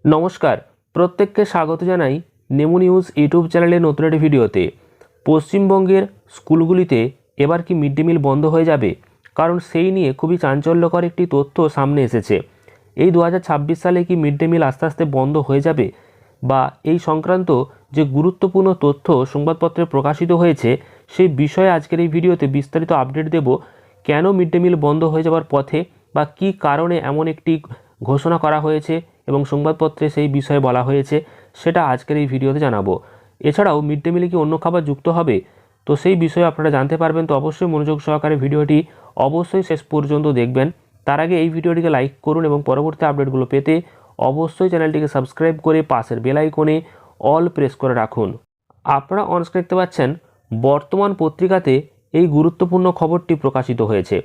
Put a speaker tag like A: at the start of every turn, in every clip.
A: নমস্কার, প্রত্যেককে স্বাগত জানাই নেমু নিউজ ইউটিউব চ্যানেলের নতুন একটি ভিডিওতে। পশ্চিমবঙ্গের স্কুলগুলিতে এবার কি মিড ডে মিল বন্ধ হয়ে যাবে? কারণ সেই নিয়ে খুবই চাঞ্চল্যকর একটি তথ্য সামনে এসেছে। এই 2026 সালে কি মিড ডে মিল আস্তে আস্তে বন্ধ হয়ে যাবে, বা এই সংক্রান্ত যে গুরুত্বপূর্ণ তথ্য সংবাদপত্রে প্রকাশিত হয়েছে সেই বিষয়ে আজকের এই ভিডিওতে বিস্তারিত আপডেট দেব। কেন মিড ডে মিল বন্ধ হয়ে যাওয়ার পথে, বা কি কারণে এমন একটি ঘোষণা করা হয়েছে এবং সংবাদপত্রে সেই বিষয়ে বলা হয়েছে, সেটা আজকের এই ভিডিওতে জানাবো। এছাড়াও মিড ডে মিলে কি অন্য খাবার যুক্ত হবে, তো সেই বিষয়ে আপনারা জানতে পারবেন। তো অবশ্যই মনোযোগ সহকারে ভিডিওটি অবশ্যই শেষ পর্যন্ত দেখবেন। তার আগে এই ভিডিওটিকে লাইক করুন এবং পরবর্তী আপডেটগুলো পেতে অবশ্যই চ্যানেলটিকে সাবস্ক্রাইব করে পাশের বেল আইকনে অল প্রেস করে রাখুন। আপনারা অনস্ক্রিন দেখতে পাচ্ছেন বর্তমান পত্রিকাতে এই গুরুত্বপূর্ণ খবরটি প্রকাশিত হয়েছে,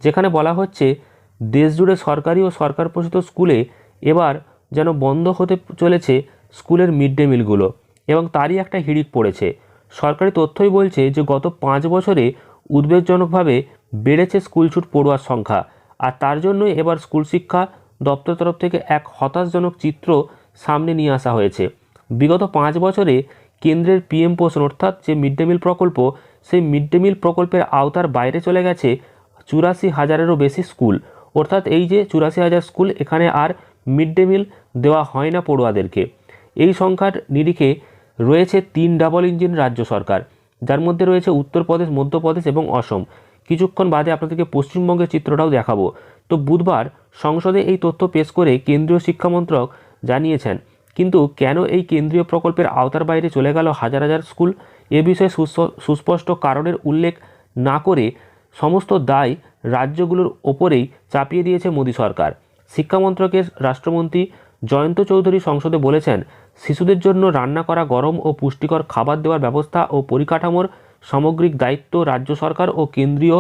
A: যেখানে বলা হচ্ছে দেশজুড়ে সরকারি ও সরকার পোষিত স্কুলে এবার যেন বন্ধ হতে চলেছে স্কুলের মিড ডে মিলগুলো, এবং তারই একটা হিড়িক পড়েছে। সরকারি তথ্যই বলছে যে গত 5 বছরে উদ্বেগজনকভাবে বেড়েছে স্কুলছুট পড়ুয়ার সংখ্যা, আর তার জন্যই এবার স্কুল শিক্ষা দপ্তর তরফ থেকে এক হতাশজনক চিত্র সামনে নিয়ে আসা হয়েছে। বিগত 5 বছরে কেন্দ্রের পিএম পোষণ অর্থাৎ যে মিড ডে মিল প্রকল্প, সেই মিড ডে মিল প্রকল্পের আওতার বাইরে চলে গেছে 84,000-এরও বেশি স্কুল। অর্থাৎ এই যে 84,000 স্কুল, এখানে আর মিড ডে মিল দেওয়া হয় না পড়ুয়াদেরকে। এই সংখ্যার নিরিখে রয়েছে 3 ডাবল ইঞ্জিন রাজ্য সরকার, যার মধ্যে রয়েছে উত্তরপ্রদেশ, মধ্যপ্রদেশ এবং অসম। কিছুক্ষণ বাদে আপনাদেরকে পশ্চিমবঙ্গের চিত্রটাও দেখাবো। তো বুধবার সংসদে এই তথ্য পেশ করে কেন্দ্রীয় শিক্ষামন্ত্রক জানিয়েছেন, কিন্তু কেন এই কেন্দ্রীয় প্রকল্পের আওতার বাইরে চলে গেল হাজার হাজার স্কুল, এ বিষয়ে সুস্পষ্ট কারণের উল্লেখ না করে সমস্ত দায় রাজ্যগুলোর ওপরেই চাপিয়ে দিয়েছে মোদী সরকার। শিক্ষামন্ত্রকের রাষ্ট্রমন্ত্রী জয়ন্ত চৌধুরী সংসদে বলেছেন, শিশুদের জন্য রান্না করা গরম ও পুষ্টিকর খাবার দেওয়ার ব্যবস্থা ও পরিকাঠামোর সামগ্রিক দায়িত্ব রাজ্য সরকার ও কেন্দ্রীয়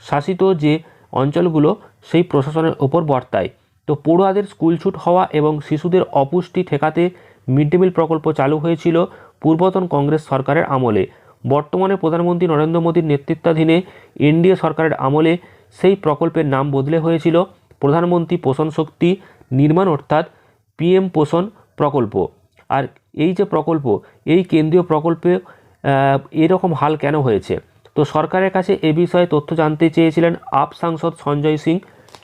A: শাসিত যে অঞ্চলগুলো সেই প্রশাসনের ওপর বর্তায়। তো পড়ুয়াদের স্কুলছুট হওয়া এবং শিশুদের অপুষ্টি ঠেকাতে মিড ডে মিল প্রকল্প চালু হয়েছিল পূর্বতন কংগ্রেস সরকারের আমলে। বর্তমানে প্রধানমন্ত্রী নরেন্দ্র মোদীর নেতৃত্বাধীনে এনডিএ সরকারের আমলে সেই প্রকল্পের নাম বদলে হয়েছিল প্রধানমন্ত্রী পোষণ শক্তি নির্মাণ অর্থাৎ পিএম পোষণ প্রকল্প। আর এই যে প্রকল্প, এই কেন্দ্রীয় প্রকল্পে এরকম হাল কেন হয়েছে? তো সরকারের কাছে এ বিষয়ে তথ্য জানতে চেয়েছিলেন আপ সাংসদ সঞ্জয় সিং।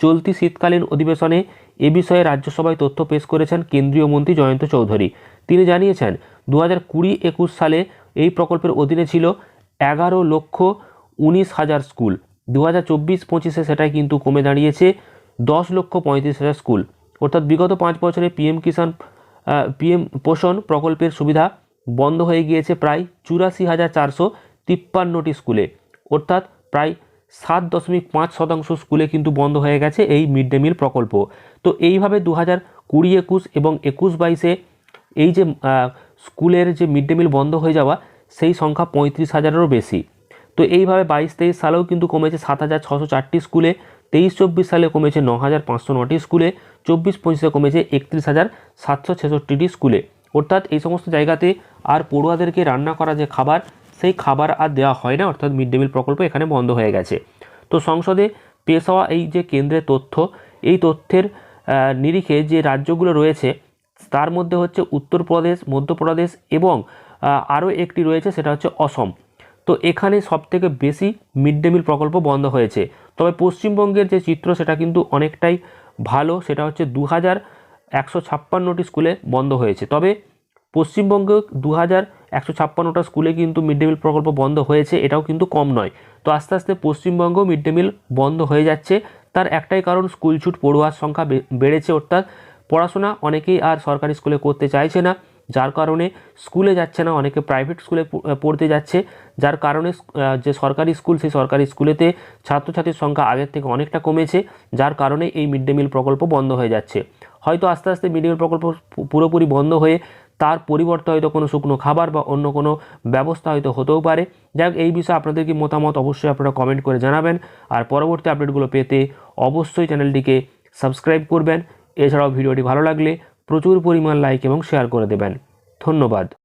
A: চলতি শীতকালীন অধিবেশনে এ বিষয়ে রাজ্যসভায় তথ্য পেশ করেছেন কেন্দ্রীয় মন্ত্রী জয়ন্ত চৌধুরী। তিনি জানিয়েছেন, 2020-21 সালে এই প্রকল্পের অধীনে ছিল 11,19,000 স্কুল। 2024-25-এ সেটাই কিন্তু কমে দাঁড়িয়েছে 10,35,000 স্কুল। অর্থাৎ বিগত 5 বছরে পিএম পোষণ প্রকল্পের সুবিধা বন্ধ হয়ে গিয়েছে প্রায় 84,453টি স্কুলে। অর্থাৎ প্রায় 7.5% স্কুলে কিন্তু বন্ধ হয়ে গেছে এই মিড ডে মিল প্রকল্প। তো এইভাবে 2020-21 এবং 21-22-এ এই যে স্কুলের যে মিড ডে মিল বন্ধ হয়ে যাওয়া, সেই সংখ্যা 35,000-এরও বেশি। তো এইভাবে 22-23 সালেও কিন্তু কমেছে 7,604টি স্কুলে, 23-24 সালে কমেছে 9,509টি স্কুলে, 24-25-এ কমেছে 31,766টি স্কুলে। অর্থাৎ এই সমস্ত জায়গাতে আর পড়ুয়াদেরকে রান্না করা যে খাবার, সেই খাবার আর দেওয়া হয় না, অর্থাৎ মিড ডে মিল প্রকল্প এখানে বন্ধ হয়ে গেছে। তো সংসদে পেশ হওয়া এই যে কেন্দ্রের তথ্য, এই তথ্যের নিরিখে যে রাজ্যগুলো রয়েছে তার মধ্যে হচ্ছে উত্তরপ্রদেশ, মধ্যপ্রদেশ এবং আরও একটি রয়েছে, সেটা হচ্ছে অসম। তো এখানে সবথেকে বেশি মিড ডে মিল প্রকল্প বন্ধ হয়েছে। তবে পশ্চিমবঙ্গের যে চিত্র সেটা কিন্তু অনেকটাই ভালো, সেটা হচ্ছে 2,156টি স্কুলে বন্ধ হয়েছে। তবে পশ্চিমবঙ্গে 2,156টা স্কুলে কিন্তু মিড ডে মিল প্রকল্প বন্ধ হয়েছে, এটাও কিন্তু কম নয়। তো আস্তে আস্তে পশ্চিমবঙ্গ মিড ডে মিল বন্ধ হয়ে যাচ্ছে। তার একটাই কারণ, স্কুলছুট পড়ুয়ার সংখ্যা বেড়েছে, অর্থাৎ পড়াশোনা অনেকেই আর সরকারি স্কুলে করতে চাইছে না, যার কারণে স্কুলে যাচ্ছে না, অনেকে প্রাইভেট স্কুলে পড়তে যাচ্ছে। যার কারণে যে সরকারি স্কুল, সেই সরকারি স্কুলেতে ছাত্রছাত্রীর সংখ্যা আগের থেকে অনেকটা কমেছে, যার কারণে এই মিড ডে মিল প্রকল্প বন্ধ হয়ে যাচ্ছে। হয়তো আস্তে আস্তে মিড ডে মিল প্রকল্প পুরোপুরি বন্ধ হয়ে তার পরিবর্তে হয়তো কোনো শুকনো খাবার বা অন্য কোনো ব্যবস্থা হয়তো হতেও পারে। যাই হোক, এই বিষয়ে আপনাদের কি মতামত অবশ্যই আপনারা কমেন্ট করে জানাবেন। আর পরবর্তী আপডেটগুলো পেতে অবশ্যই চ্যানেলটিকে সাবস্ক্রাইব করবেন। এছাড়াও ভিডিওটি ভালো লাগলে প্রচুর পরিমাণ লাইক এবং শেয়ার করে দেবেন। ধন্যবাদ।